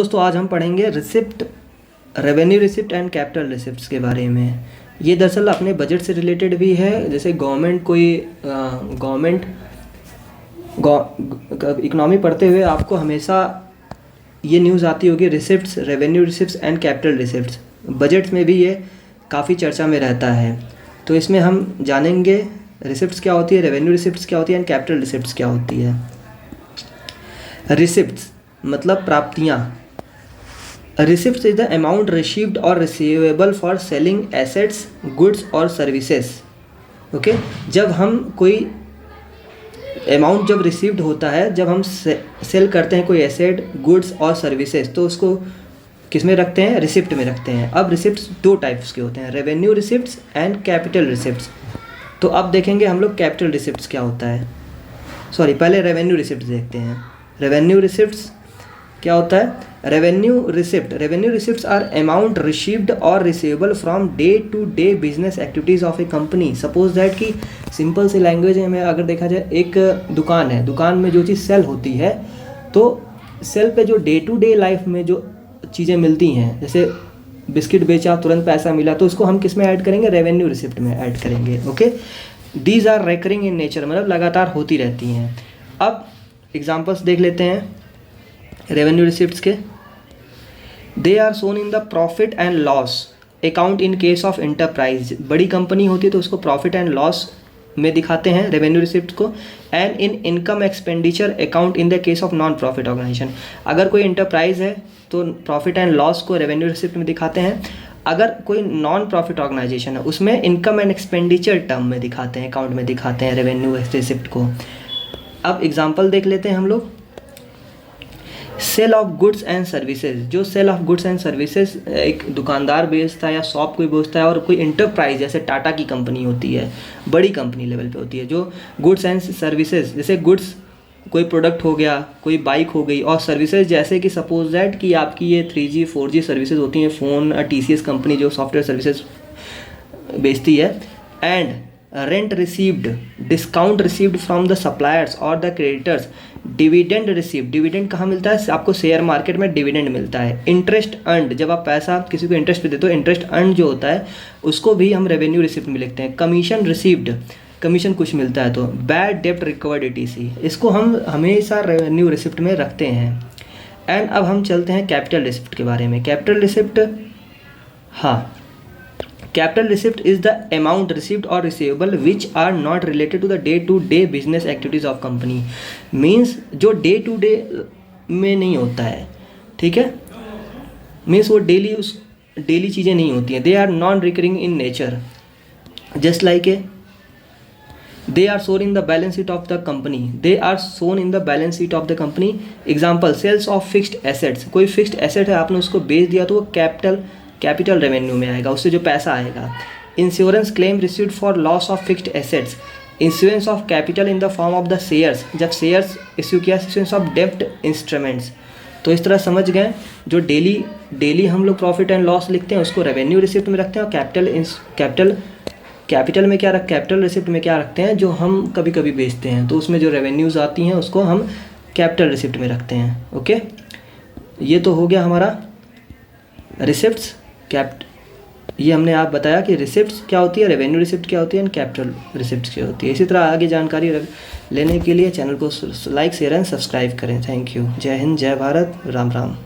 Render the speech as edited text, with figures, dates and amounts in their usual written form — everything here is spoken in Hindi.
दोस्तों आज हम पढ़ेंगे receipt, revenue receipt and capital receipts के बारे में। ये दरअसल अपने बजट से रिलेटेड भी है। जैसे गवर्नमेंट इकोनॉमी पढ़ते हुए आपको हमेशा ये न्यूज़ आती होगी, receipts, revenue receipts and capital receipts. Budget में भी ये काफ़ी चर्चा में रहता है। तो इसमें हम जानेंगे रिसिप्ट्स क्या होती है, रेवेन्यू रिसिप्ट्स क्या होती है एंड कैपिटल रिसिप्ट्स क्या होती है। रिसिप्ट्स मतलब प्राप्तियाँ। Receipts is the amount received और receivable for selling assets, goods और सर्विसेज। ओके, जब हम कोई अमाउंट जब रिसीव्ड होता है, जब हम सेल करते हैं कोई एसेट, गुड्स और सर्विसेज, तो उसको किस में रखते हैं, रिसिप्ट में रखते हैं। अब रिसिप्ट्स दो टाइप्स के होते हैं, revenue receipts and capital receipts. तो अब देखेंगे हम लोग कैपिटल रिसिप्ट्स क्या होता है। पहले रेवेन्यू रिसिप्ट्स देखते हैं। रेवेन्यू रिसिप्ट्स क्या होता है। Revenue receipts are amount received और receivable from day to day business activities of a company. Suppose that कि सिंपल सी लैंग्वेज में अगर देखा जाए, एक दुकान है, दुकान में जो चीज़ सेल होती है, तो सेल पे जो डे टू डे लाइफ में जो चीज़ें मिलती हैं, जैसे बिस्किट बेचा तुरंत पैसा मिला, तो उसको हम किस में ऐड करेंगे, रेवेन्यू रिसिप्ट में ऐड करेंगे। Okay, these are recurring in nature, मतलब लगातार होती रहती हैं। अब एग्जाम्पल्स देख लेते हैं रेवेन्यू रिसिप्ट्स के। They are shown in the profit and loss account in case of enterprise. बड़ी कंपनी होती है तो उसको प्रॉफिट एंड लॉस में दिखाते हैं रेवेन्यू रिसिप्ट को। And in income expenditure account in the case of non profit organisation. अगर कोई इंटरप्राइज है तो प्रॉफिट एंड लॉस को रेवेन्यू रिसिप्ट में दिखाते हैं। अगर कोई नॉन प्रॉफिट ऑर्गेनाइजेशन है उसमें इनकम एंड एक्सपेंडिचर टर्म में दिखाते हैं, अकाउंट में दिखाते हैं रेवेन्यू रिसिप्ट को। अब एग्जाम्पल देख लेते हैं हम लोग। Sale of goods and services. जो sale of goods and services एक दुकानदार बेचता है या शॉप कोई बेचता है, और कोई इंटरप्राइज जैसे टाटा की कंपनी होती है, बड़ी कंपनी लेवल पे होती है, जो गुड्स एंड सर्विसेज, जैसे गुड्स कोई प्रोडक्ट हो गया, कोई बाइक हो गई, और सर्विसेज जैसे कि सपोज दैट कि आपकी ये 3G 4G सर्विसेज होती हैं, फ़ोन, TCS कंपनी जो सॉफ्टवेयर सर्विसेज बेचती है। And rent received, discount received from the suppliers और the creditors. Dividend received, dividend कहाँ मिलता है, आपको शेयर मार्केट में डिविडेंड मिलता है। इंटरेस्ट अर्नड, जब आप पैसा किसी को इंटरेस्ट पे देते हो, इंटरेस्ट अर्न जो होता है उसको भी हम रेवेन्यू रिसिप्ट में लिखते हैं। कमीशन रिसीव्ड, कमीशन कुछ मिलता है तो। बैड डेप्ट रिकवर्ड ETC, इसको हम हमेशा रेवेन्यू रिसिप्ट में रखते हैं। एंड अब हम चलते हैं कैपिटल रिसिप्ट के बारे में। कैपिटल रिसिप्ट, हाँ, capital receipt is the amount received और receivable which are not related to the day to day business activities of company. Means जो डे टू डे में नहीं होता है, ठीक है, मीन्स वो डेली चीज़ें नहीं होती हैं। They are non recurring in nature, just like a they are shown in the balance sheet of the company. They are shown in the balance sheet of the company. Example, sales of fixed assets. कोई फिक्स्ड एसेट है, आपने उसको बेच दिया तो वो कैपिटल रेवेन्यू में आएगा, उससे जो पैसा आएगा। Insurance claim received for loss of fixed assets. Insurance of capital in the form of the shares, जब शेयर्स इश्यू किया। इंश्योरेंस ऑफ डेप्ट इंस्ट्रूमेंट्स। तो इस तरह समझ गए, जो डेली हम लोग प्रॉफिट एंड लॉस लिखते हैं उसको रेवेन्यू रिसिप्ट में रखते हैं। और कैपिटल में क्या कैपिटल रिसिप्ट में क्या रखते हैं, जो हम कभी कभी बेचते हैं तो उसमें जो रेवेन्यूज़ आती हैं उसको हम कैपिटल रिसिप्ट में रखते हैं। ओके, ये तो हो गया हमारा रिसिप्ट्स। ये हमने आप बताया कि रिसिप्ट्स क्या होती है, रेवेन्यू रिसिप्ट क्या होती है एंड कैपिटल रिसिप्ट्स क्या होती है। इसी तरह आगे जानकारी लेने के लिए चैनल को लाइक, शेयर एंड सब्सक्राइब करें। Thank you. जय हिंद, जय भारत, राम राम।